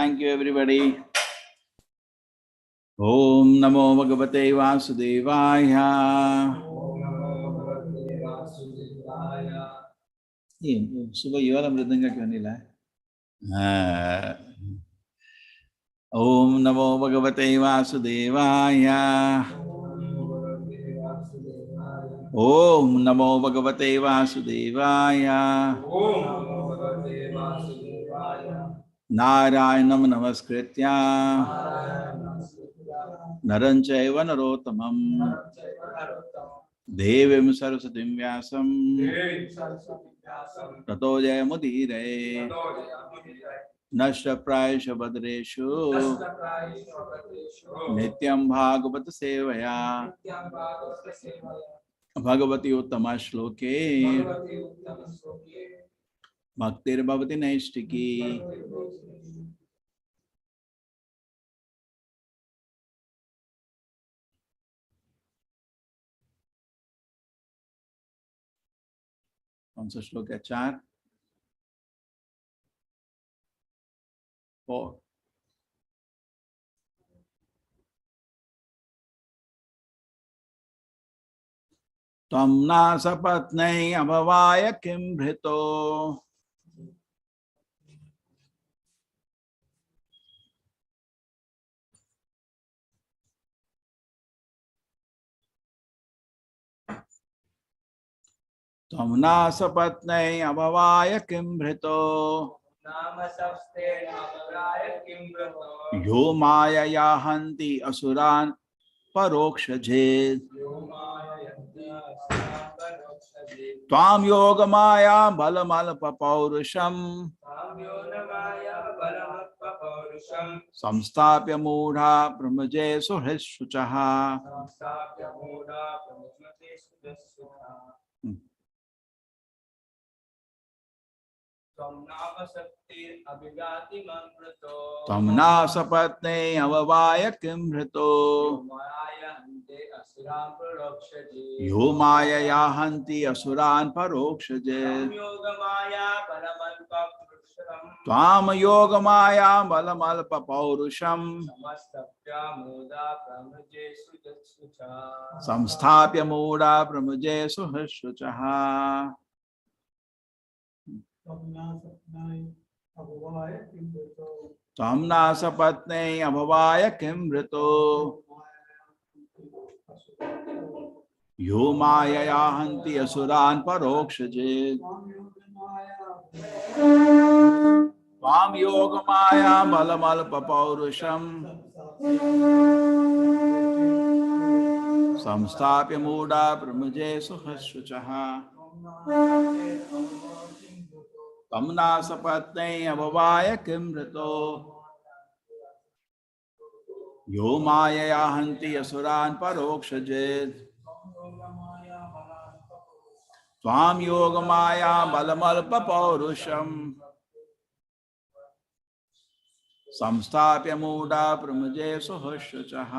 Thank you, everybody. Om Namo Bhagavate Vasudevaya. ये सुबह ये वाला मृदंग क्यों नहीं लाए? ओम नमो भगवते वासुदेवाय. ओम नमो भगवते वासुदेवाय. नारायणं नमस्कृत्य नरं चैव नरोत्तमं देवीं सरस्वतीं व्यासं ततो जयमुदीरये. नष्टप्रायेष भद्रेषु नित्यं भागवत सेवया भगवती उत्तम श्लोके भक्तिर्भवति नैष्टिकी. कौन सा श्लोक है? 4 4. त्वं न सपत्नै अभवाय किं भृतो. त्वं न सपत्नै अभवाय किं भृतो. यो मायया हन्ति असुरान् परोक्षजेत्. त्वां योगमाया बलमल्पपौरुषं संस्थाप्य मूढा प्रमुजे सुहृच्छुचः. त्वं न सपत्नै अभवाय किं भृतो. यो मायया हन्ति असुरान् परोक्षजेत्. त्वां योगमाया बलमल्पपौरुषं संस्थाप्य मूढा प्रमुजे सुहृच्छुचः. त्वं न सपत्नै अभवाय किं भृतो. यो मायया हन्ति असुरान् परोक्षजेत्. त्वां योगमाया बलमल्पपौरुषं संस्थाप्य मूढा प्रमुजे सुहृच्छुचः. त्वं न सपत्नै अभवाय किं भृतो. यो मायया हन्ति असुरान् परोक्षजेत्. त्वां योगमाया बलमल्पपौरुषं संस्थाप्य मूढा प्रमुजे सुहृच्छुचः.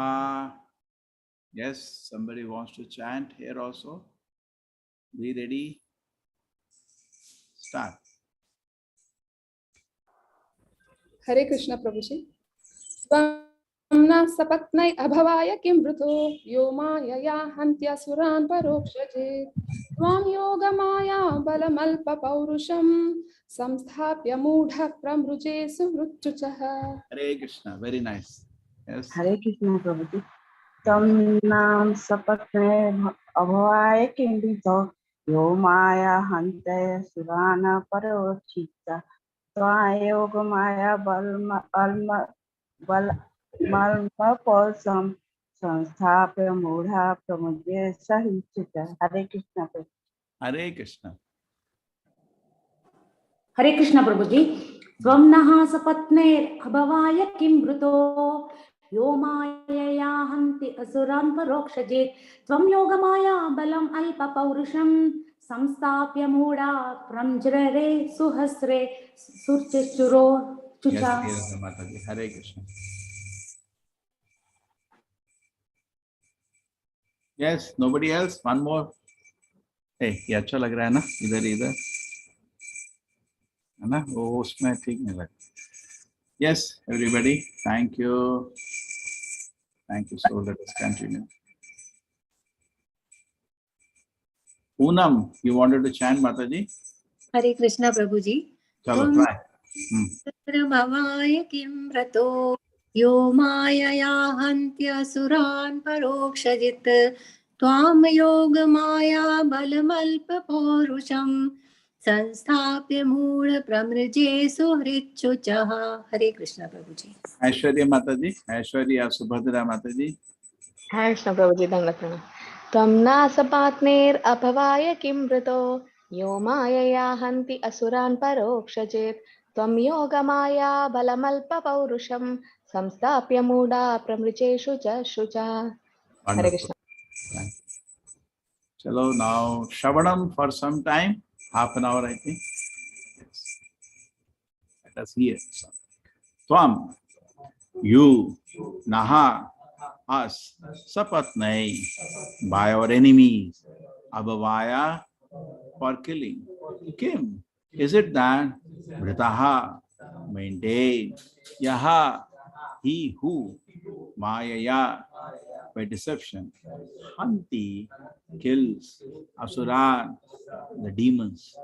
Yes, somebody wants to chant here also. Be ready. Start. हरे कृष्ण प्रभुजी. त्वं न सपत्नै अभवाय किं वृतो. यो मायया हन्त्यसुरान् परोक्षजेत्. त्वां योगमाया बलमल्पपौरुषं संस्थाप्य मूढः प्रमृजे सुहृच्छुचः. Hare Krishna. Very nice. Yes. हरे कृष्ण प्रभुजी. त्वं न सपत्नै अभवाय किं वृतो. यो माया हन्त्यसुरान् परोक्षजेत्. त्वां योगमाया बलमल्पपौरुषं संस्थाप्य मूढा प्रमुजे सुहृच्छुचः. हरे कृष्ण प्रभु. Hare Krishna. हरे कृष्ण प्रभुजी. त्वं नः सपत्नैर् अभवाय किं वृतो. यो मायया हन्ति असुरान् परोक्षजेत्. त्वं योगमाया बलम् अल्पपौरुषं संस्थाप्य मूढा प्रमज्ररे सुहस्रे सुर्चिचुरो चुचा. Yes, Mataji. Hare Krishna. Yes, nobody else? One more. Hey, ये अच्छा लग रहा है ना? इधर इधर है ना? वो उसमें ठीक नहीं लगता. Yes, everybody. Thank you. Thank you. So let us continue. Poonam, you wanted to chant Mataji? Hare Krishna Prabhuji. Chalo, try. Bhavaya kim rato yo maya hantya suran parokshajit tvam yoga maya balamalpa paurusham संस्थाप्य मूढ़ प्रमृजे सुहृच्छुचः. Hare Krishna Prabhuji. Aishwarya Mataji, Aishwarya Subhadra Mataji. Hare Krishna Prabhuji, Dandatana. Tvam nasapatner abhavaya kimvrito yo maya hanti asuran parokshajit tvam yoga maya balamalpa paurusham samstapya muda pramricheshu cha shucha. Hare Krishna. Chalo, now Shravanam for some time, half an hour I think. Yes. Let us hear. Tvam, you, Naha, us, Sapatnai, by our enemies, Abhavaya, for killing. Kim, is it that Vritaha, maintain, Yaha, he who, Mayaya, by deception, Hanti, kills, Asuran, the demons,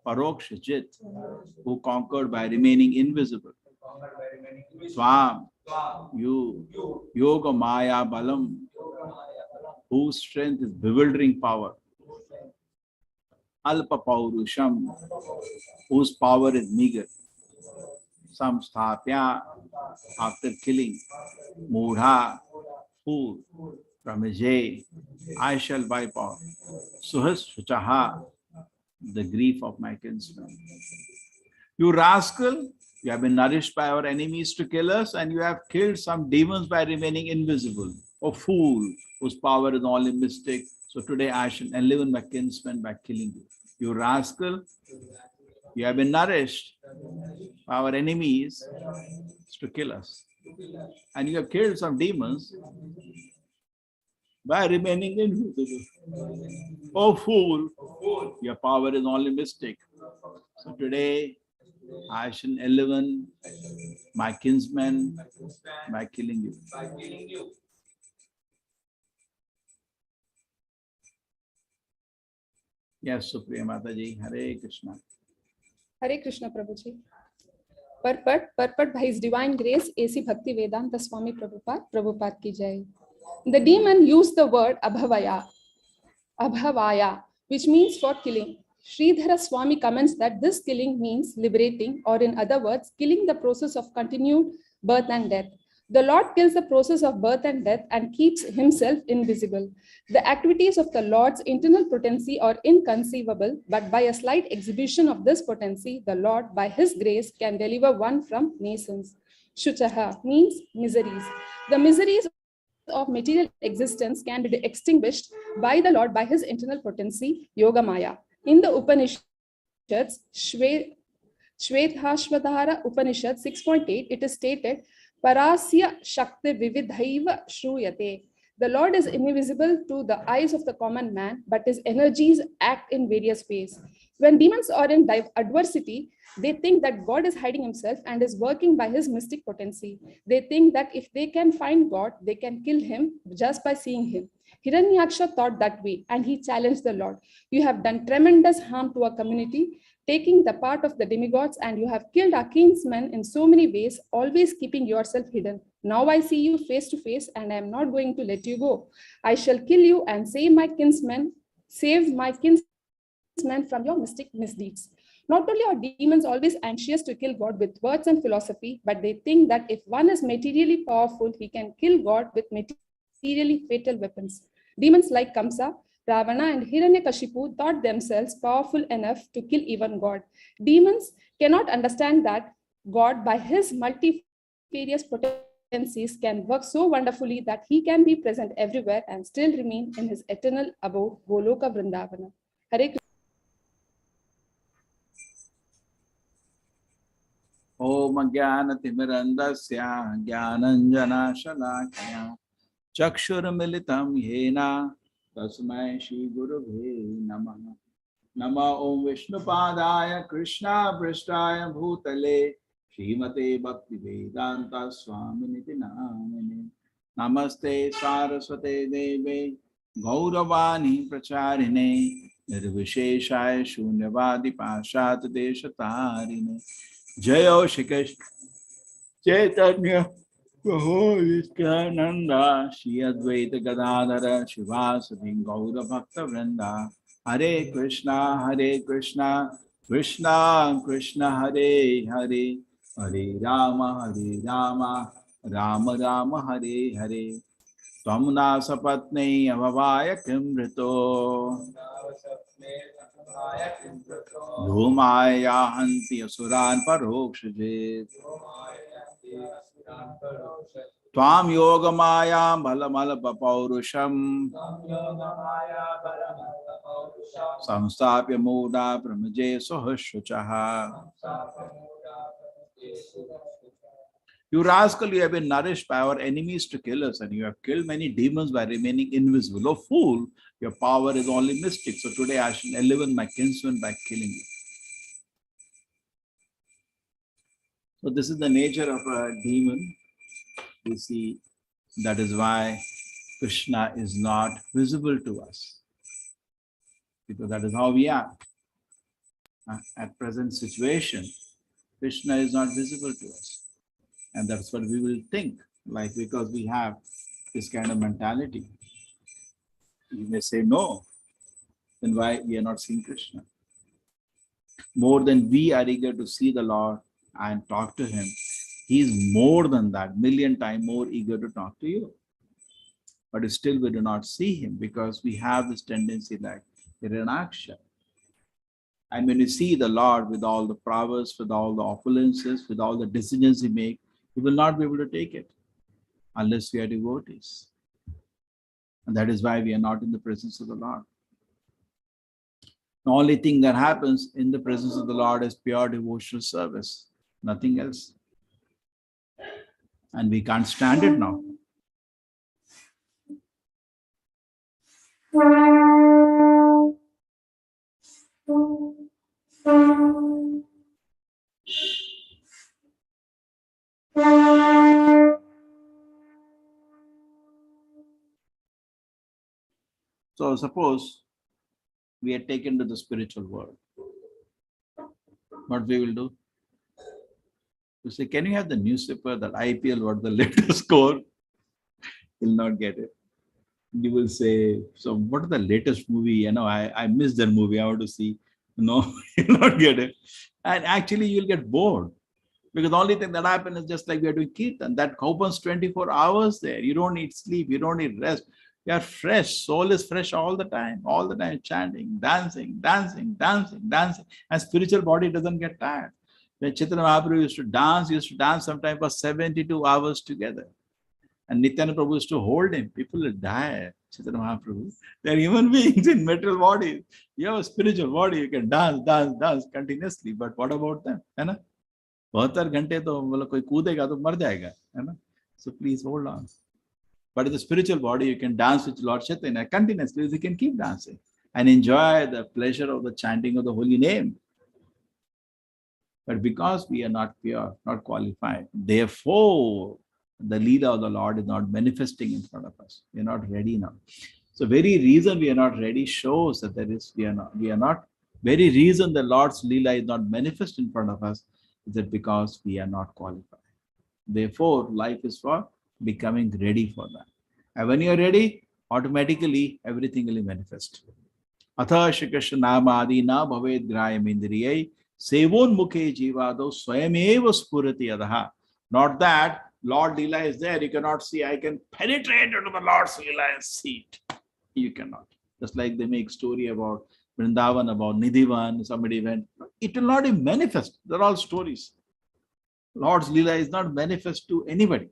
Parokshajit, who conquered by remaining invisible. Swam, you, Yoga Maya Balam, whose strength is bewildering power. Alpa Paurusham, whose power is meager. Samsthapya, after killing. Mudha, fool. Pramijay, I shall wipe out. Suhas Shuchaha, the grief of my kinsman. You rascal, you have been nourished by our enemies to kill us, and you have killed some demons by remaining invisible. O fool, whose power is only mystic. So today I shall enliven my kinsman by killing you. You rascal, you have been nourished by our enemies to kill us, and you have killed some demons by remaining invisible. O fool, your power is only mystic. So today I shall enliven my kinsmen by killing you. Yes, Supriya Mataji, Hare Krishna. Hare Krishna Prabhuji. Purport by His Divine Grace, A.C. Bhakti Vedanta Swami Prabhupada ki jai. The demon used the word abhavaya, which means for killing. Sridhara Swami comments that this killing means liberating, or in other words, killing the process of continued birth and death. The Lord kills the process of birth and death and keeps himself invisible. The activities of the Lord's internal potency are inconceivable, but by a slight exhibition of this potency, the Lord, by his grace, can deliver one from nations. Shuchaha means miseries. The miseries of material existence can be extinguished by the Lord by his internal potency, Yoga Maya. In the Upanishads, Shwethashvatara Upanishad 6.8, it is stated, Parasya Shakti Vividhaiva Shruyate. The Lord is invisible to the eyes of the common man, but his energies act in various ways. When demons are in adversity, they think that God is hiding himself and is working by his mystic potency. They think that if they can find God, they can kill him just by seeing him. Hiranyaksha thought that way, and he challenged the Lord. You have done tremendous harm to our community, taking the part of the demigods, and you have killed our kinsmen in so many ways, always keeping yourself hidden. Now I see you face to face, and I am not going to let you go. I shall kill you and save my kinsmen from your mystic misdeeds. Not only are demons always anxious to kill God with words and philosophy, but they think that if one is materially powerful, he can kill God with materially fatal weapons. Demons like Kamsa, Ravana, and Hiranyakashipu thought themselves powerful enough to kill even God. Demons cannot understand that God, by his multifarious potencies, can work so wonderfully that he can be present everywhere and still remain in his eternal abode, Goloka Vrindavana. Hare Krishna. Om Jnanatimirandasya Jnananjana Shalakaya Chakshurmilitam Yena Tasmai Shri Gurave Namaha. Nama Om Vishnupadaya Krishna Prasthaya Bhutale Srimate Bhakti Vedanta Swaminiti Namine. Namaste Saraswate Deve Gauravani Pracharine Nirvisheshaya Shunyavadi Pashat Deshatarine. Jayo Shri Krishna Chaitanya Prabhu Nityananda Shri Advaita Gadadhara Shivasati Gaura Bhakta Vrinda. Hare Krishna Krishna Krishna Hare Hare Hare Rama Rama Rama Hare Hare. Tvamna sapatne avavaya kimrito Dhumaya hanti asuran parokshajit. Tvam yogamaya balamalapa paurusham samstapya muda brahmaje sohashvachaha. You rascal, you have been nourished by our enemies to kill us, and you have killed many demons by remaining invisible. Oh fool, your power is only mystic. So today I shall enliven my kinsman by killing you. So this is the nature of a demon. You see, that is why Krishna is not visible to us, because that is how we are. At present situation, Krishna is not visible to us. And that's what we will think, like, because we have this kind of mentality. You may say no, then why we are not seeing Krishna? More than we are eager to see the Lord and talk to him, he is more than that, million times more eager to talk to you. But still we do not see him because we have this tendency like Hiranaksha. And when you see the Lord with all the prowess, with all the opulences, with all the decisions he makes, you will not be able to take it unless we are devotees. And that is why we are not in the presence of the Lord. The only thing that happens in the presence of the Lord is pure devotional service, nothing else. And we can't stand it now. So suppose we are taken to the spiritual world. What we will do? You say, can you have the newspaper, that IPL, what the latest score? You'll not get it. You will say, so what is the latest movie? I missed that movie. I want to see. No, you'll not get it. And actually you'll get bored. Because the only thing that happens is just like we are doing kirtan. That opens 24 hours there. You don't need sleep. You don't need rest. You are fresh. Soul is fresh all the time chanting, dancing. And spiritual body doesn't get tired. When Chaitanya Mahaprabhu used to dance sometimes for 72 hours together. And Nityananda Prabhu used to hold him. People will die. Chaitanya Mahaprabhu. They are human beings in material bodies. You have a spiritual body. You can dance continuously. But what about them? 72 घंटे तो मतलब कोई कूदेगा तो मर जाएगा, है ना? So please hold on. But in the spiritual body, you can dance with Lord Chaitanya continuously. You can keep dancing and enjoy the pleasure of the chanting of the holy name. But because we are not pure, not qualified, therefore the leader of the Lord is not manifesting in front of us. We are not ready now. So very reason we are not ready shows that we are not. Very reason the Lord's Leela is not manifest in front of us is that because we are not qualified. Therefore, life is for becoming ready for that. And when you are ready, automatically everything will manifest. Atha Shri Krishna Namadi na bhaved grayam indriyai sevon mukhe jivado swayameva spurati adaha. Not that Lord Leela is there, you cannot see. I can penetrate into the Lord's Leela and see it. You cannot. Just like they make story about Vrindavan, about Nidhivan, somebody went. It will not even manifest. They're all stories. Lord's Leela is not manifest to anybody.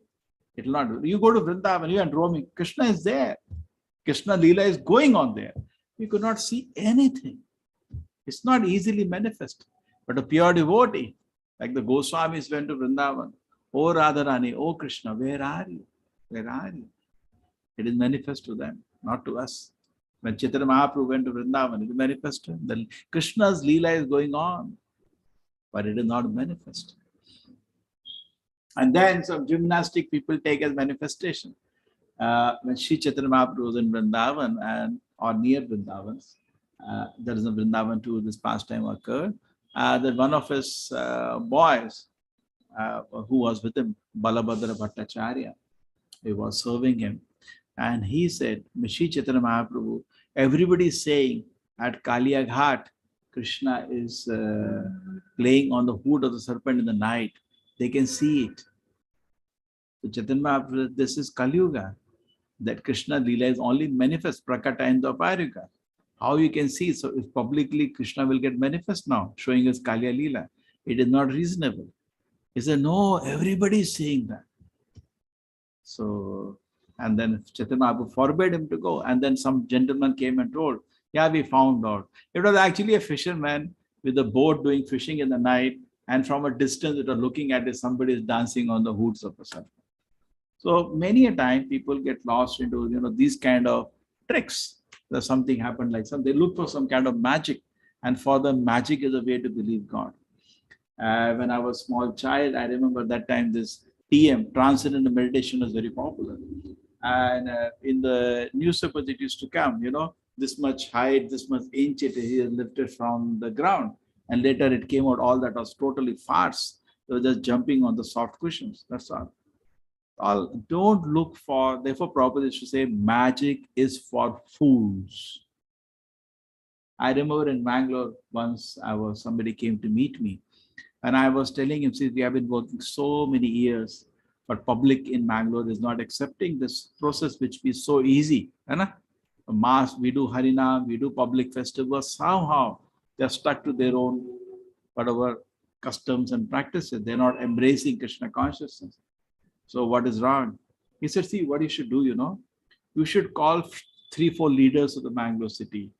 It will not. You go to Vrindavan, you and roaming. Krishna is there. Krishna Leela is going on there. You could not see anything. It's not easily manifest. But a pure devotee, like the Goswamis went to Vrindavan. Oh Radharani, oh Krishna, where are you? Where are you? It is manifest to them, not to us. When Chaitanya Mahaprabhu went to Vrindavan, it is manifest to him. Krishna's Leela is going on, but it is not manifest. And then some gymnastic people take as manifestation. When Sri Chaitanya Mahaprabhu was in Vrindavan or near Vrindavan, there is a Vrindavan too, this pastime occurred, that one of his boys who was with him, Balabhadra Bhattacharya, he was serving him. And he said, Sri Chaitanya Mahaprabhu, everybody is saying at Kaliya Ghat, Krishna is playing on the hood of the serpent in the night. They can see it. So Chaitanya Mahaprabhu, this is Kali Yuga, that Krishna Leela is only manifest, Prakata and Dvaparika. How you can see? So if publicly Krishna will get manifest now, showing us Kaliya Leela, it is not reasonable. He said, no, everybody is saying that. So, and then Chaitanya Mahaprabhu forbade him to go. And then some gentleman came and told, yeah, we found out. It was actually a fisherman with a boat doing fishing in the night. And from a distance, it was looking at it, somebody is dancing on the hoods of a serpent. So many a time people get lost into, these kind of tricks. There's something happened like some, they look for some kind of magic. And for them, magic is a way to believe God. When I was a small child, I remember that time this TM, Transcendental Meditation, was very popular. And in the newspapers, it used to come, this much height, this much inch it is lifted from the ground. And later it came out all that was totally farce. They were just jumping on the soft cushions. That's all. Don't look for, therefore Prabhupada used to say, magic is for fools. I remember in Bangalore, once somebody came to meet me. And I was telling him, see, we have been working so many years, but public in Bangalore is not accepting this process, which is so easy. Mass, we do Harinam, we do public festivals. Somehow they're stuck to their own, whatever customs and practices. They're not embracing Krishna consciousness. So what is wrong? He said, see, what you should do, you should call 3-4 leaders of the Bangalore city.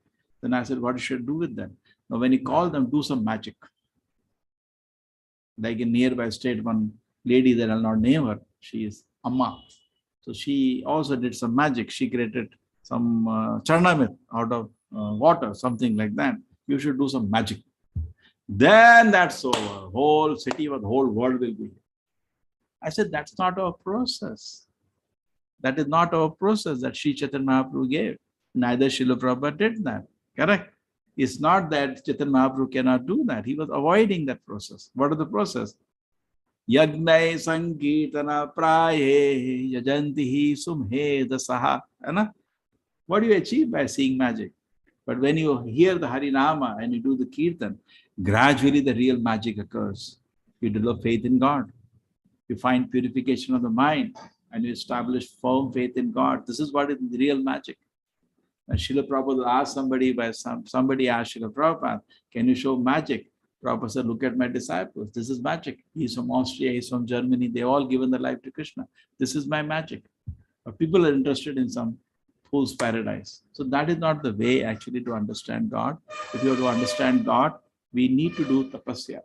Then I said, what you should do with them? Now, when you call them, do some magic. Like in nearby state, one lady that I'll not name her, she is Amma. So she also did some magic. She created some charnamrit out of water, something like that. You should do some magic. Then that's over. Whole city or the whole world will be here. I said, that's not our process. That is not our process that Sri Chaitanya Mahaprabhu gave. Neither Srila Prabhupada did that. Correct? It's not that Chaitanya Mahaprabhu cannot do that. He was avoiding that process. What is the process? Yagnai Sankirtana Praye Yajantihi Sumhe Dasaha. What do you achieve by seeing magic? But when you hear the Harinama and you do the Kirtan, gradually the real magic occurs. You develop faith in God. You find purification of the mind and you establish firm faith in God. This is what is the real magic. When Srila Prabhupada asked somebody asked Srila Prabhupada, can you show magic? Prabhupada said, look at my disciples. This is magic. He's from Austria, he's from Germany. They all given their life to Krishna. This is my magic. But people are interested in some fool's paradise. So that is not the way actually to understand God. If you want to understand God, we need to do tapasya.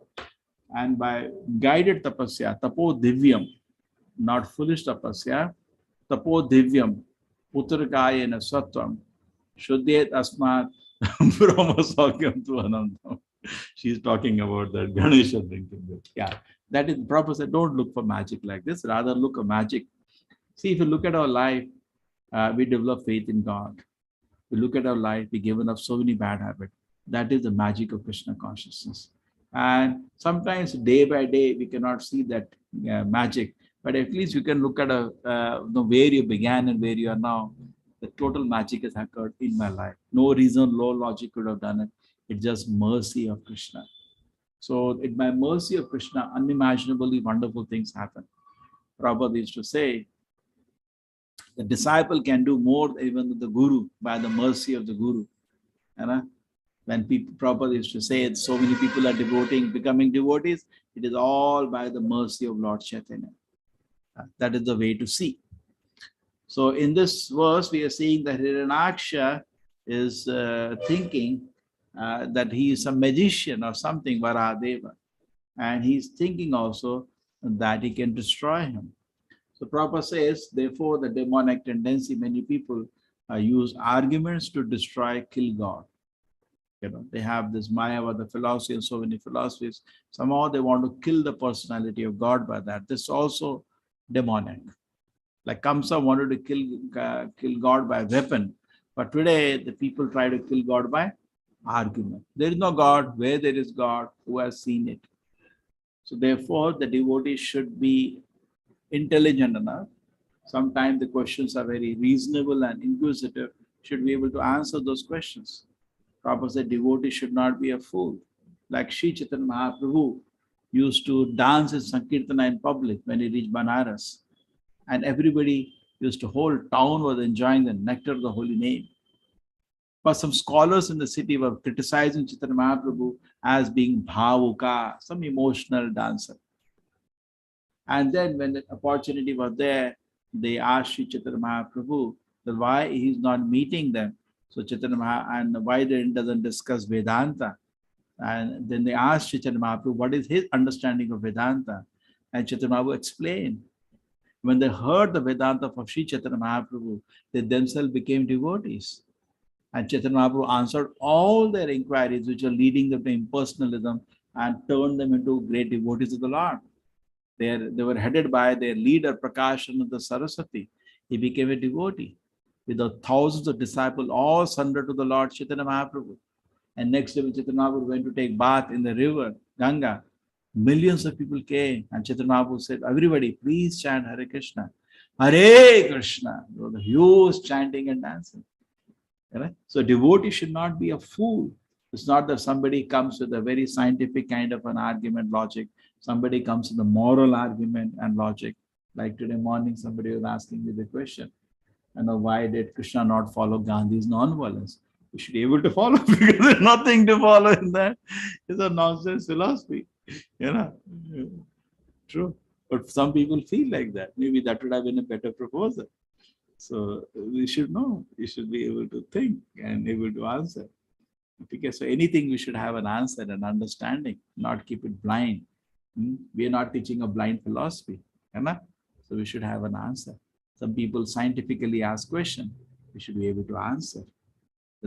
And by guided tapasya, tapo divyam, not foolish tapasya, tapo divyam, putragayena sattvam, shuddhet asmat brahmasakyam tu anantam. She's talking about that Ganesha thing. Yeah, that is proper. Don't look for magic like this. Rather look at magic. See, if you look at our life, we develop faith in God. We look at our life, we given up so many bad habits. That is the magic of Krishna consciousness. And sometimes day by day, we cannot see that magic, but at least you can look at where you began and where you are now. The total magic has occurred in my life. No reason, no logic could have done it. It's just mercy of Krishna. So by mercy of Krishna, unimaginably wonderful things happen. Prabhupada used to say, the disciple can do more even than the guru by the mercy of the guru. When Prabhupada used to say, so many people are becoming devotees, it is all by the mercy of Lord Chaitanya. That is the way to see. So in this verse, we are seeing that Hiranyaksha is thinking that he is a magician or something, Varadeva. And he's thinking also that he can destroy him. So Prabhupada says, therefore, the demonic tendency, many people use arguments to destroy, kill God. They have this Mayavada philosophy and so many philosophies. Somehow they want to kill the personality of God by that. This is also demonic. Like Kamsa wanted to kill God by weapon. But today the people try to kill God by argument. There is no God. Where there is God, who has seen it? So therefore the devotee should be intelligent enough. Sometimes the questions are very reasonable and inquisitive. Should be able to answer those questions. Prabhupada said devotee should not be a fool. Like Sri Chaitanya Mahaprabhu used to dance in Sankirtana in public when he reached Banaras. And everybody used to, whole town was enjoying the nectar of the holy name. But some scholars in the city were criticizing Chaitanya Mahaprabhu as being bhavuka, some emotional dancer. And then when the opportunity was there, they asked Sri Chaitanya Mahaprabhu that why he is not meeting them. So Chaitanya Mahaprabhu, and why they doesn't discuss Vedanta. And then they asked Chaitanya Mahaprabhu what is his understanding of Vedanta. And Chaitanya Mahaprabhu explained. When they heard the Vedanta of Sri Chaitanya Mahaprabhu, they themselves became devotees. And Chaitanya Mahaprabhu answered all their inquiries which are leading them to impersonalism and turned them into great devotees of the Lord. They were headed by their leader Prakashananda Saraswati. He became a devotee with the thousands of disciples all surrendered to the Lord Chaitanya Mahaprabhu. And next day when Chaitanya Mahaprabhu went to take bath in the river Ganga, millions of people came and Chaitanya Mahaprabhu said, everybody please chant Hare Krishna. Hare Krishna. There was a huge chanting and dancing. Right? So devotee should not be a fool. It's not that somebody comes with a very scientific kind of an argument, logic. Somebody comes with a moral argument and logic. Like today morning, somebody was asking me the question, why did Krishna not follow Gandhi's non-violence? We should be able to follow because there's nothing to follow in that. It's a nonsense philosophy. True. But some people feel like that. Maybe that would have been a better proposal. So we should know. We should be able to think and able to answer. Okay, so anything we should have an answer and understanding, not keep it blind. We are not teaching a blind philosophy. So we should have an answer. Some people scientifically ask questions. We should be able to answer.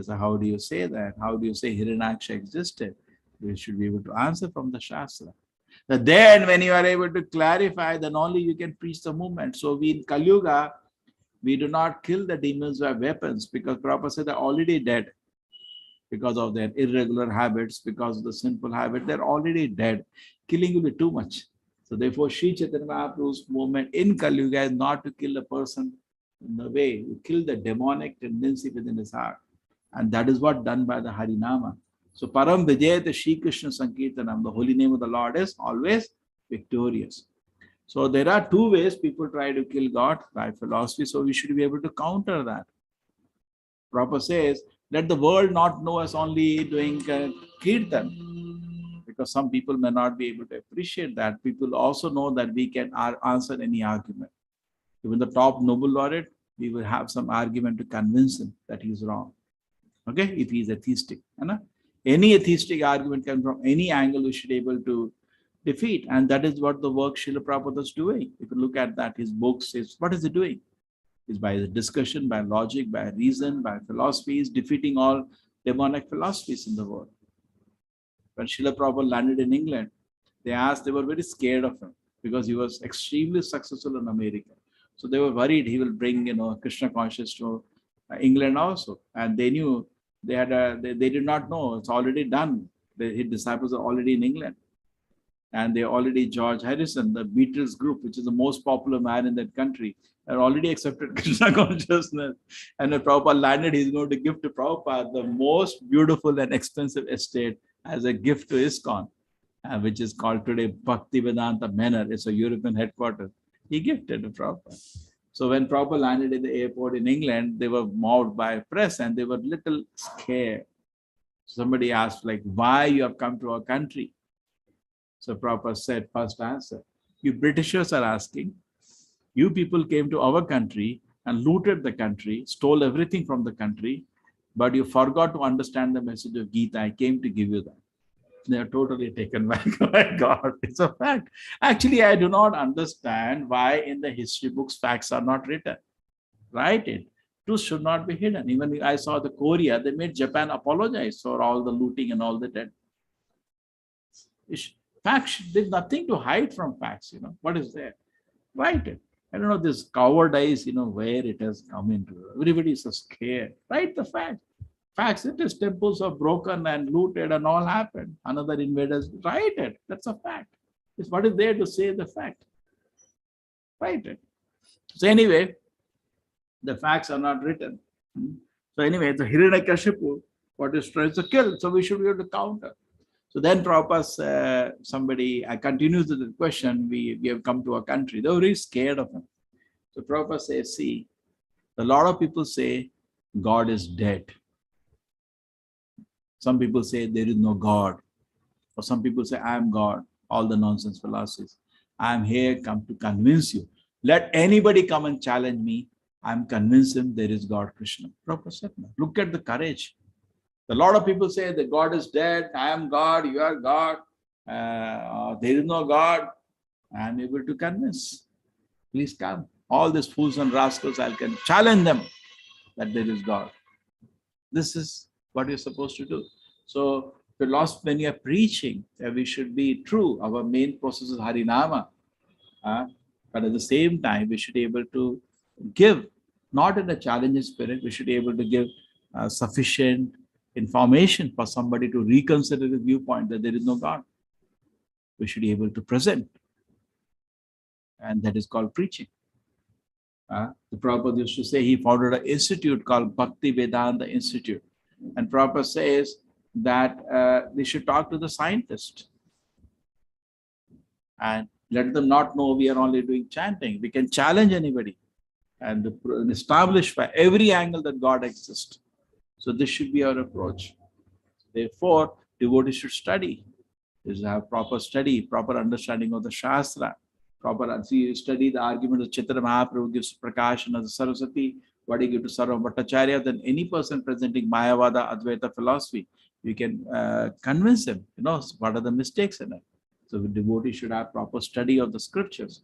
So how do you say that? How do you say Hiranyaksha existed? We should be able to answer from the Shastra. But then when you are able to clarify, then only you can preach the movement. So we in Kali Yuga, we do not kill the demons by weapons because Prabhupada said they're already dead because of their irregular habits, because of the sinful habit, they're already dead. Killing will be too much. So therefore, Sri Chaitanya Mahaprabhu's movement in Kali Yuga is not to kill a person in the way, you kill the demonic tendency within his heart. And that is what done by the Harinama. So Param Vijayate Shri Krishna Sankirtanam, the holy name of the Lord is always victorious. So there are two ways people try to kill God, by philosophy. So we should be able to counter that. Prabhupada says, let the world not know us only doing kirtan. Because some people may not be able to appreciate that. People also know that we can answer any argument. Even the top Nobel laureate, we will have some argument to convince him that he is wrong. Okay, if he is atheistic. Any atheistic argument can from any angle we should be able to defeat. And that is what the work Srila Prabhupada is doing. If you look at that, his books, what is he doing? It's by discussion, by logic, by reason, by philosophy, is defeating all demonic philosophies in the world. When Srila Prabhupada landed in England, they were very scared of him because he was extremely successful in America. So they were worried he will bring, Krishna consciousness to England also. And they knew they did not know it's already done. His disciples are already in England. And they already, George Harrison, the Beatles group, which is the most popular man in that country, are already accepted Krishna consciousness. And when Prabhupada landed, he's going to give to Prabhupada the most beautiful and expensive estate as a gift to ISKCON, which is called today Bhaktivedanta Manor. It's a European headquarters. He gifted to Prabhupada. So when Prabhupada landed in the airport in England, they were mobbed by press and they were little scared. Somebody asked, why you have come to our country? So Prabhupada said, first answer, you Britishers are asking, you people came to our country and looted the country, stole everything from the country, but you forgot to understand the message of Gita. I came to give you that. They are totally taken back. Oh my God, it's a fact. Actually, I do not understand why in the history books facts are not written. Write it. Truth should not be hidden. Even I saw the Korea, they made Japan apologize for all the looting and all that. Facts, there's nothing to hide from facts, What is there? Write it. I don't know, this cowardice, where it has come into. Everybody is so scared. Write the facts. Facts, it is temples are broken and looted and all happened. Another invaders, write it. That's a fact. It's what is there to say the fact. Write it. So anyway, the facts are not written. So anyway, the Hiranyakashipu, what is trying to kill, so we should be able to counter. So then Prabhupada, I continue to the question, we have come to a country, they were very scared of him. So Prabhupada says, see, a lot of people say God is dead. Some people say there is no God. Or some people say, I am God, all the nonsense philosophies. I am here come to convince you. Let anybody come and challenge me. I am convinced him there is God, Krishna. Prabhupada said, no. Look at the courage. A lot of people say that God is dead. I am God, you are God. There is no God. I am able to convince. Please come. All these fools and rascals, I can challenge them that there is God. This is what you're supposed to do. So, when you are preaching, we should be true. Our main process is Harinama. But at the same time, we should be able to give, not in a challenging spirit, we should be able to give sufficient information for somebody to reconsider the viewpoint that there is no God. We should be able to present. And that is called preaching. The Prabhupada used to say he founded an institute called Bhakti Vedanta Institute. And Prabhupada says that they should talk to the scientists and let them not know we are only doing chanting. We can challenge anybody and establish by every angle that God exists. So this should be our approach. Therefore, devotees should study. They should have proper study, proper understanding of the Shastra, proper study the argument of Chaitanya Mahaprabhu gives Prakashan as a Saraswati, what he gives to Sarva Bhattacharya, then any person presenting Mayavada, Advaita philosophy, you can convince him, what are the mistakes in it. So the devotee should have proper study of the scriptures.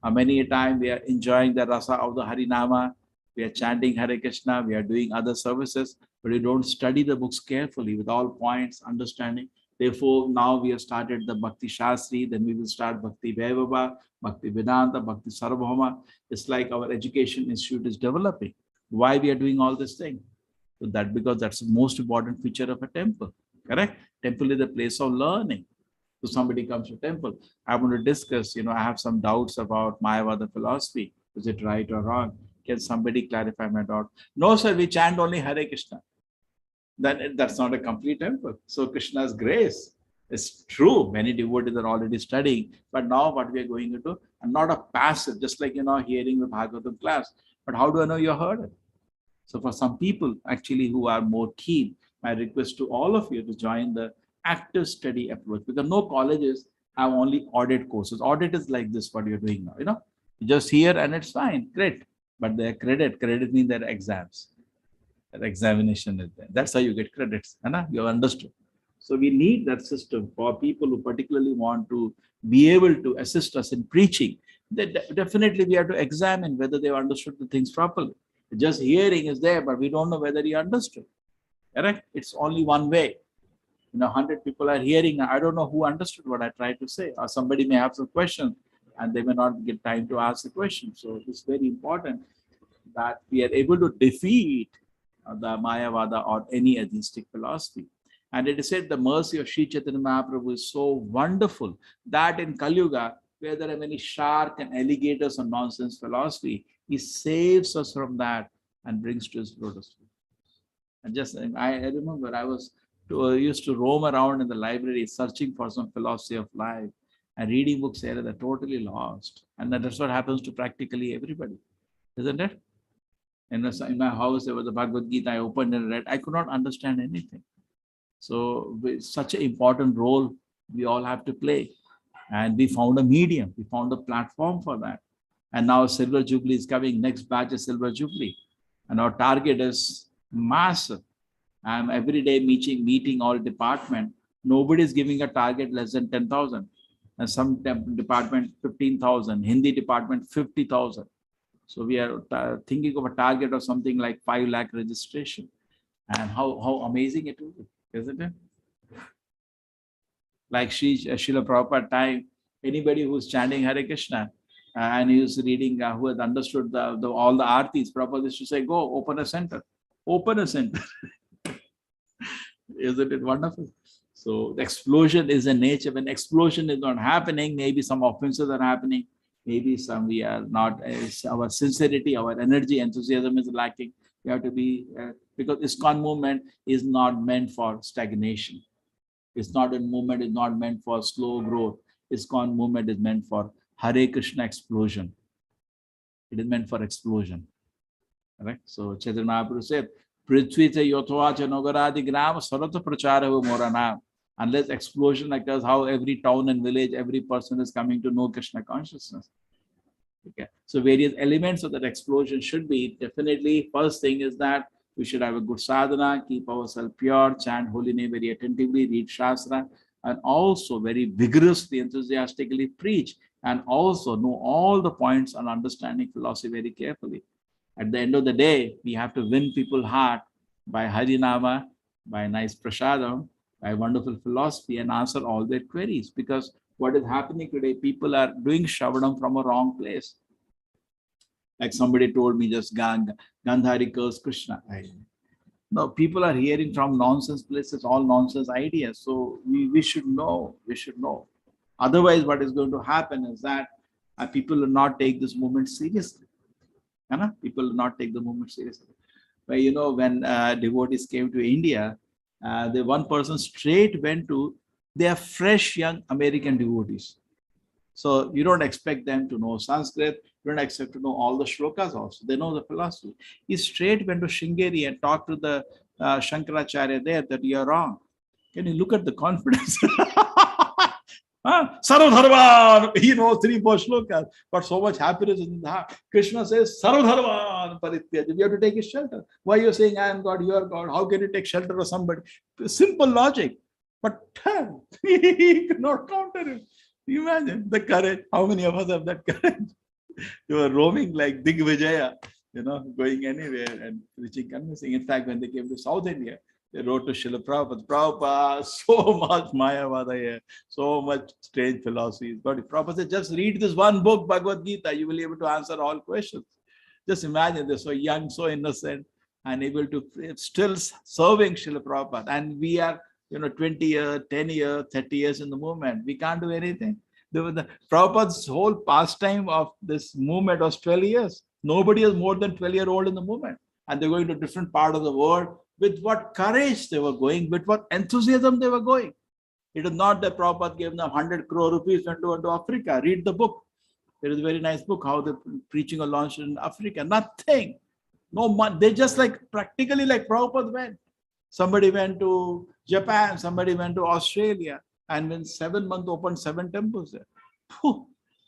Many a time we are enjoying the rasa of the Harinama, we are chanting Hare Krishna, we are doing other services, but we don't study the books carefully with all points, understanding. Therefore, now we have started the Bhakti Shastri, then we will start Bhakti Vaibhava, Bhakti Vedanta, Bhakti Sarvabhauma. It's like our education institute is developing. Why we are doing all this thing? So because that's the most important feature of a temple, correct? Temple is the place of learning. So somebody comes to temple, I want to discuss, I have some doubts about Mayavada philosophy. Is it right or wrong? Can somebody clarify my doubt? No, sir, we chant only Hare Krishna. Then that's not a complete temple. So Krishna's grace is true. Many devotees are already studying, but now what we are going to do, and not a passive, just like, hearing the Bhagavatam class. But how do I know you heard it? So for some people actually who are more keen, my request to all of you to join the active study approach, because no colleges have only audit courses. Audit is like this, what you're doing now, you just hear and it's fine, great. But their credit means their exams. Their examination is there. That's how you get credits. You have understood. So we need that system for people who particularly want to be able to assist us in preaching. Definitely we have to examine whether they've understood the things properly. Just hearing is there, but we don't know whether he understood. Correct? It's only one way. 100 people are hearing. I don't know who understood what I tried to say. Or somebody may have some questions and they may not get time to ask the question. So it's very important that we are able to defeat the Mayavada or any atheistic philosophy. And it is said the mercy of Sri Chaitanya Mahaprabhu is so wonderful that in Kali Yuga, where there are many shark and alligators and nonsense philosophy, he saves us from that and brings to his lotus feet. And I remember I used to roam around in the library searching for some philosophy of life and reading books here that are totally lost. And that's what happens to practically everybody, isn't it? In my house, there was a Bhagavad Gita. I opened and read. I could not understand anything. So it's such an important role we all have to play. And we found a medium. We found a platform for that. And now Silver Jubilee is coming. Next batch is Silver Jubilee. And our target is massive. I'm every day meeting all department. Nobody is giving a target less than 10,000. And some department 15,000. Hindi department 50,000. So we are thinking of a target of something like 5 lakh registration. And how amazing it will be, isn't it? Like Srila Prabhupada time, anybody who's chanting Hare Krishna and he's reading, who has understood all the artis, Prabhupada used to say, go open a center. Open a center. Isn't it wonderful? So the explosion is the nature. When explosion is not happening, maybe some offenses are happening. Maybe some we are not, our sincerity, our energy, enthusiasm is lacking. We have to be, because ISKCON movement is not meant for stagnation. It's not a movement, is not meant for slow growth. ISKCON movement is meant for Hare Krishna explosion. It is meant for explosion. Correct? So Chaitanya Mahaprabhu said, Prithvi te yotva cha nagaradi gram sarata prachara moranam. Unless explosion occurs, how every town and village, every person is coming to know Krishna consciousness. Okay. So various elements of that explosion should be, definitely, first thing is that we should have a good sadhana, keep ourselves pure, chant holy name very attentively, read Shastra, and also very vigorously, enthusiastically preach, and also know all the points on understanding philosophy very carefully. At the end of the day, we have to win people's heart by Harinama, by nice prasadam, by wonderful philosophy, and answer all their queries. Because what is happening today, people are doing Shravanam from a wrong place. Like somebody told me just, Gandhari curse Krishna. No, people are hearing from nonsense places, all nonsense ideas. So we should know, Otherwise, what is going to happen is that people will not take this movement seriously. People will not take the movement seriously. But you know, when devotees came to India, the one person straight went to, they are fresh young American devotees. So you don't expect them to know Sanskrit, you don't expect to know all the shlokas also. They know the philosophy. He straight went to Shringeri and talked to the Shankaracharya there that you are wrong. Can you look at the confidence? Sarvadharman, he knows 3-4 shlokas, but so much happiness in the heart. Krishna says, Sarvadharman parityaja. We have to take his shelter. Why are you saying, I am God, you are God? How can you take shelter of somebody? Simple logic. But he could not counter him. Imagine the courage. How many of us have that courage? You are roaming like Digvijaya, going anywhere and preaching, convincing. In fact, when they came to South India, they wrote to Srila Prabhupada, Prabhupada, so much Mayavada here, so much strange philosophies. But Prabhupada said, just read this one book, Bhagavad Gita, you will be able to answer all questions. Just imagine, they're so young, so innocent, and able to still serving Srila Prabhupada. And we are, 20 years, 10 years, 30 years in the movement. We can't do anything. The Prabhupada's whole pastime of this movement was 12 years. Nobody is more than 12-year-old in the movement. And they're going to different part of the world. With what courage they were going, with what enthusiasm they were going. It is not that Prabhupada gave them 100 crore rupees and went to Africa. Read the book. There is a very nice book, how the preaching or launched in Africa. Nothing. No money. They just practically like Prabhupada went. Somebody went to Japan, somebody went to Australia, and when 7 months opened 7 temples there.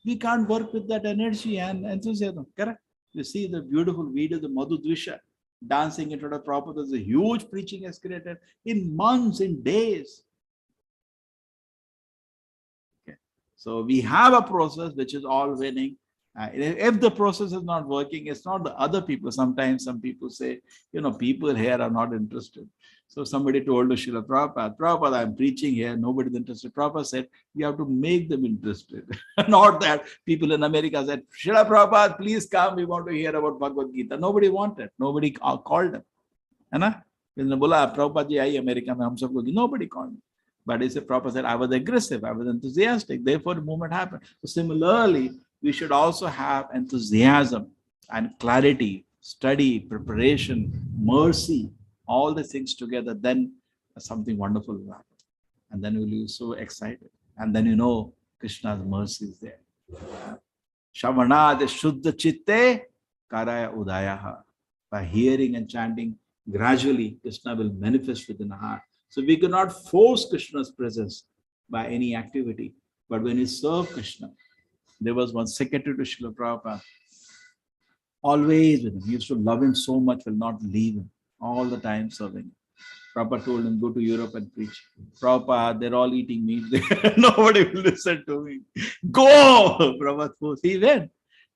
We can't work with that energy and enthusiasm. Correct? You see the beautiful video, the Madhu Dvisha, dancing in front of Prabhupada. There's a huge preaching has created in months, in days. Okay. So we have a process which is all winning. If the process is not working, it's not the other people. Sometimes some people say, people here are not interested. So somebody told to Srila Prabhupada, Prabhupada, I'm preaching here, nobody's interested. Prabhupada said, we have to make them interested. Not that people in America said, Srila Prabhupada, please come, we want to hear about Bhagavad Gita. Nobody wanted, nobody called them. Nobody called me. But he said, Prabhupada said, I was aggressive, I was enthusiastic, therefore the movement happened. So similarly, we should also have enthusiasm and clarity, study, preparation, mercy, all the things together, then something wonderful will happen. And then we'll be so excited. And then Krishna's mercy is there. Shavanad Shuddha Chitte Karaya Udayaha. By hearing and chanting, gradually Krishna will manifest within the heart. So we cannot force Krishna's presence by any activity. But when we serve Krishna, there was one secretary to Srila Prabhupada, always with him. He used to love him so much, will not leave him, all the time serving him. Prabhupada told him, go to Europe and preach. Prabhupada, they're all eating meat there. Nobody will listen to me. Go! Prabhupada forced. He went.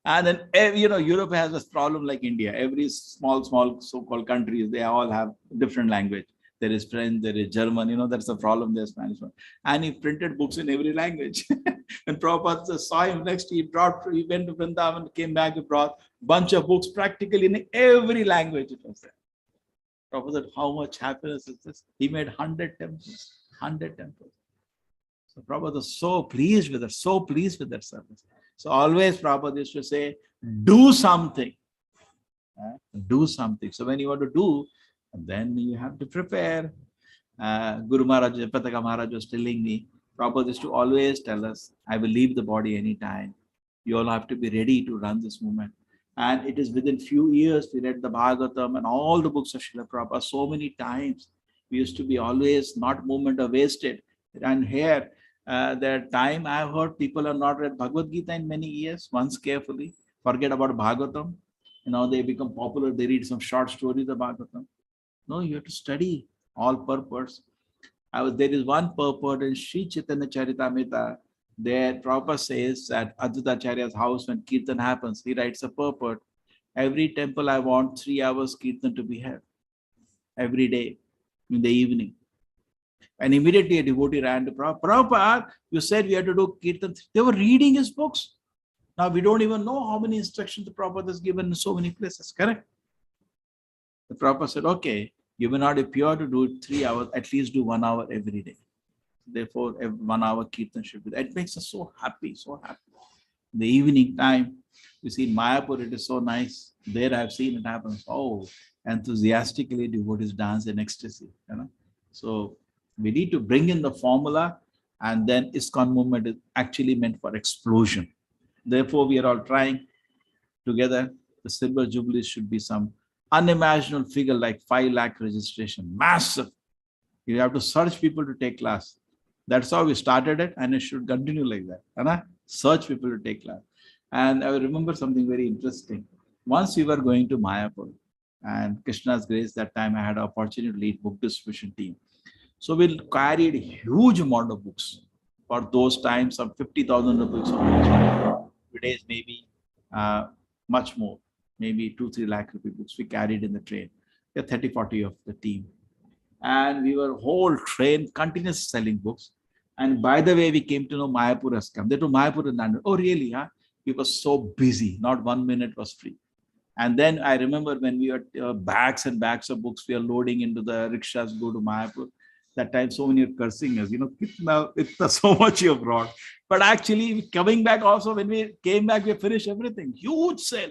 And then, Europe has this problem like India. Every small so-called countries, they all have different language. There is French, there is German, that's the problem, there's Spanish. And he printed books in every language. When Prabhupada saw him next, he went to Vrindavan, came back, he brought bunch of books practically in every language it was there. Prabhupada said, how much happiness is this? He made 100 temples, 100 temples. So Prabhupada was so pleased with that service. So always Prabhupada used to say, do something. Do something. So when you want to do, then you have to prepare. Guru Maharaj, Pataka Maharaj was telling me, Prabhupada used to always tell us, I will leave the body anytime. You all have to be ready to run this movement. And it is within few years, we read the Bhagavatam and all the books of Srila Prabhupada so many times. We used to be always not movement or wasted. And here, the time I have heard people have not read Bhagavad Gita in many years, once carefully, forget about Bhagavatam. They become popular, they read some short stories of Bhagavatam. No, you have to study all purpose. There is one purport in Sri Chaitanya Charitamrita. There, Prabhupada says at Advaita Acharya's house when Kirtan happens, he writes a purport. Every temple I want 3 hours Kirtan to be held. Every day in the evening. And immediately a devotee ran to Prabhupada. Prabhupada, you said we had to do Kirtan. They were reading his books. Now we don't even know how many instructions the Prabhupada has given in so many places, correct? The Prabhupada said, okay, you may not be pure to do it 3 hours, at least do 1 hour every day. Therefore, 1 hour Kirtan should be there. It makes us so happy, so happy. In the evening time, you see in Mayapur, it is so nice. There I have seen it happen. Oh, enthusiastically devotees dance in ecstasy. So we need to bring in the formula, and then ISKCON movement is actually meant for explosion. Therefore, we are all trying together. The silver jubilee should be some unimaginable figure like 5 lakh registration, massive. You have to search people to take class. That's how we started it, and it should continue like that. Search people to take class. And I remember something very interesting. Once we were going to Mayapur, and Krishna's grace, that time I had an opportunity to lead book distribution team. So we carried a huge amount of books. For those times, some 50,000 books. Today's maybe much more, maybe 2-3 lakh rupee books we carried in the train. There are 30-40 of the team. And we were whole train continuous selling books. And by the way, we came to know Mayapur has come. They told Mayapur in London. Oh, really? Huh? We were so busy. Not 1 minute was free. And then I remember when we were bags and bags of books, we are loading into the rickshaws, go to Mayapur. That time, so many are cursing us, it's so much you have brought. But actually, coming back also, when we came back, we finished everything. Huge sale.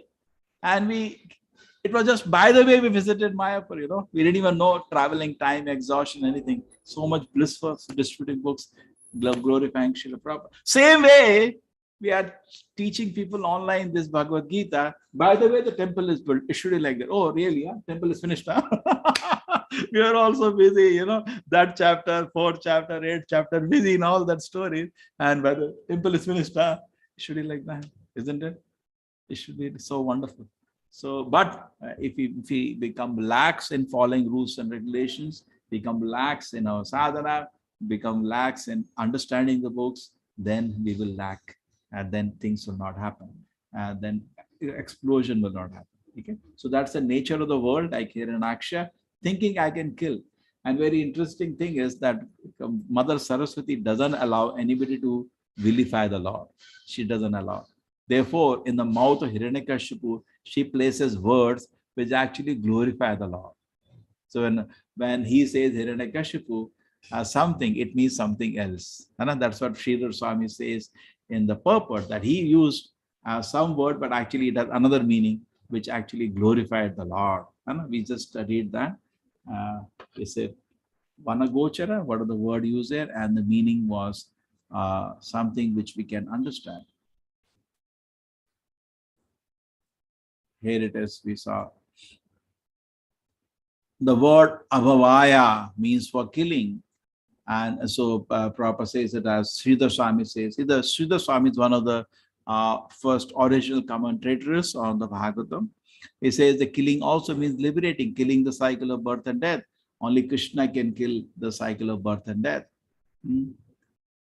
And it was just by the way we visited Mayapur, we didn't even know traveling time, exhaustion, anything. So much bliss for distributing books, glorifying Srila Prabhupada. Same way, we are teaching people online this Bhagavad Gita. By the way, the temple is built. It should be like that. Oh, really? Huh? Temple is finished. Huh? We are also busy, that chapter, 4th chapter, 8th chapter, busy in all that stories. And by the temple is finished. Huh? It should be like that, isn't it? It should be so wonderful. So, but if we become lax in following rules and regulations, become lax in our sadhana, become lax in understanding the books, then we will lack, and then things will not happen, and then explosion will not happen. Okay, so that's the nature of the world. Like here in Aksha, thinking I can kill. And very interesting thing is that Mother Saraswati doesn't allow anybody to vilify the Lord. She doesn't allow. Therefore, in the mouth of Hiranyakashipu, she places words which actually glorify the Lord. So when he says Hiranyakashipu something, it means something else. And that's what Sridhar Swami says in the purport, that he used some word, but actually it has another meaning, which actually glorified the Lord. And we just studied that. He said, Vanagochara, what are the word used there? And the meaning was something which we can understand. Here it is, we saw. The word abhavaya means for killing. And so Prabhupada says it as Sridhar Swami says. Sridhar Swami is one of the first original commentators on the Bhagavatam. He says the killing also means liberating, killing the cycle of birth and death. Only Krishna can kill the cycle of birth and death. And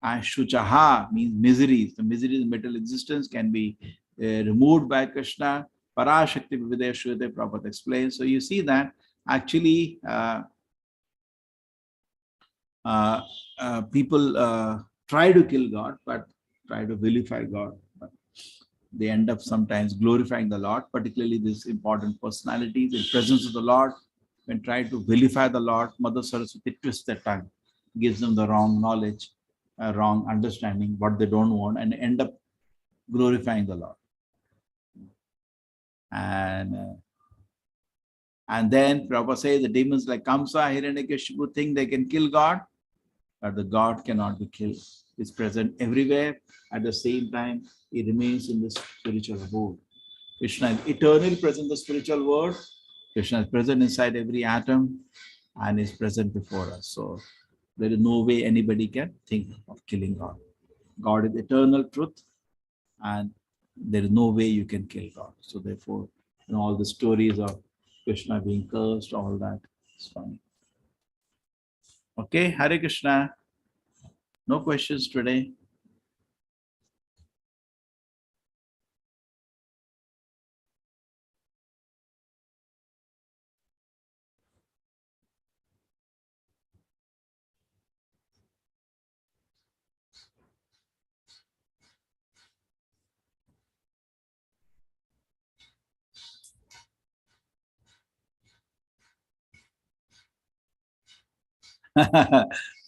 Shuchaha means miseries. The miseries of material existence can be removed by Krishna. Parashakti Vivideh Shruyate, Prabhupada explains. So you see that actually people try to kill God, but try to vilify God. But they end up sometimes glorifying the Lord, particularly these important personalities in presence of the Lord. When try to vilify the Lord, Mother Saraswati twists their tongue, gives them the wrong knowledge, wrong understanding, what they don't want, and end up glorifying the Lord. And then Prabhupada says the demons like Kamsa, Hiranyakashipu think they can kill God, but the God cannot be killed. He's present everywhere. At the same time, he remains in the spiritual world. Krishna is eternally present in the spiritual world. Krishna is present inside every atom and is present before us. So there is no way anybody can think of killing God. God is eternal truth, and there is no way you can kill God. So therefore, all the stories of Krishna being cursed, all that is funny. Okay, Hare Krishna. No questions today.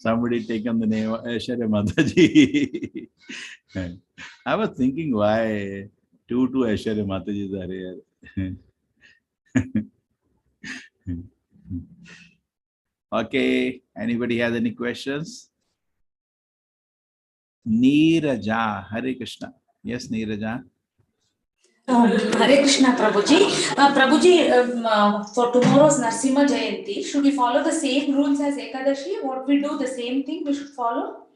Somebody taken the name of Aishwarya Mataji. I was thinking why two Aishwarya Matajis are here. Okay, anybody has any questions? Neeraja, Hare Krishna. Yes, Neeraja. Hare Krishna, Prabhuji. Prabhuji, for tomorrow's Narsimha Jayanti, should we follow the same rules as Ekadashi? What we do, the same thing we should follow?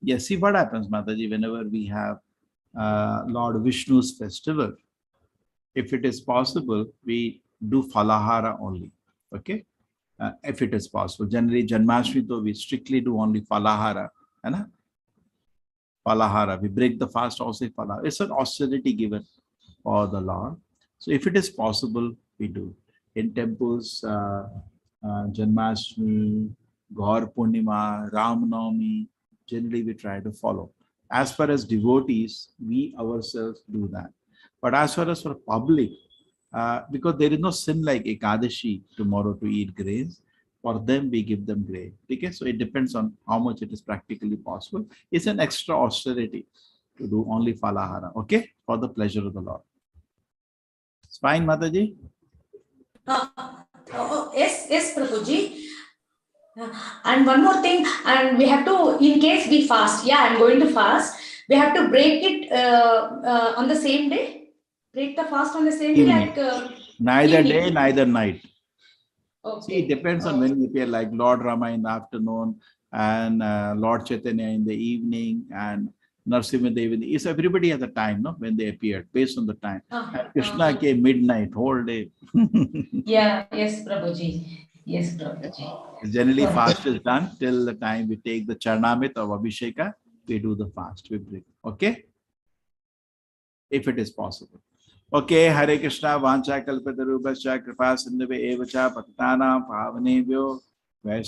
Yes, see what happens, Mataji, whenever we have Lord Vishnu's festival, if it is possible, we do falahara only. Okay? If it is possible. Generally, Janmashtami, though, we strictly do only falahara. Right? Falahara. We break the fast also falahara. It's an austerity given for the Lord. So if it is possible, we do. In temples, Janmashtami, Gaur Purnima, Ram Navami, generally we try to follow. As far as devotees, we ourselves do that. But as far as for public, because there is no sin like Ekadashi tomorrow to eat grains, for them we give them grain. Okay, so it depends on how much it is practically possible. It's an extra austerity to do only falahara, okay, for the pleasure of the Lord. It's fine, Mataji? Yes, Prabhuji. And one more thing, and we have to, in case we fast, I'm going to fast, we have to break it on the same day? Break the fast on the same day, like neither evening. Day, neither night. Okay. See, it depends on when you appear, like Lord Rama in the afternoon and Lord Chaitanya in the evening and Narsimha in the evening. So everybody has a time, no, when they appeared, based on the time. And Krishna came midnight, whole day. Yes, Prabhuji. Yes, Prabhuji. Generally, fast is done till the time we take the Charnamrit of Abhisheka, we do the fast, we break. Okay? If it is possible. Okay, Hare Krishna, Vancha Kalpatarubhascha, Kripa Sindhave Evacha, Patitanam, Pavanebhyo,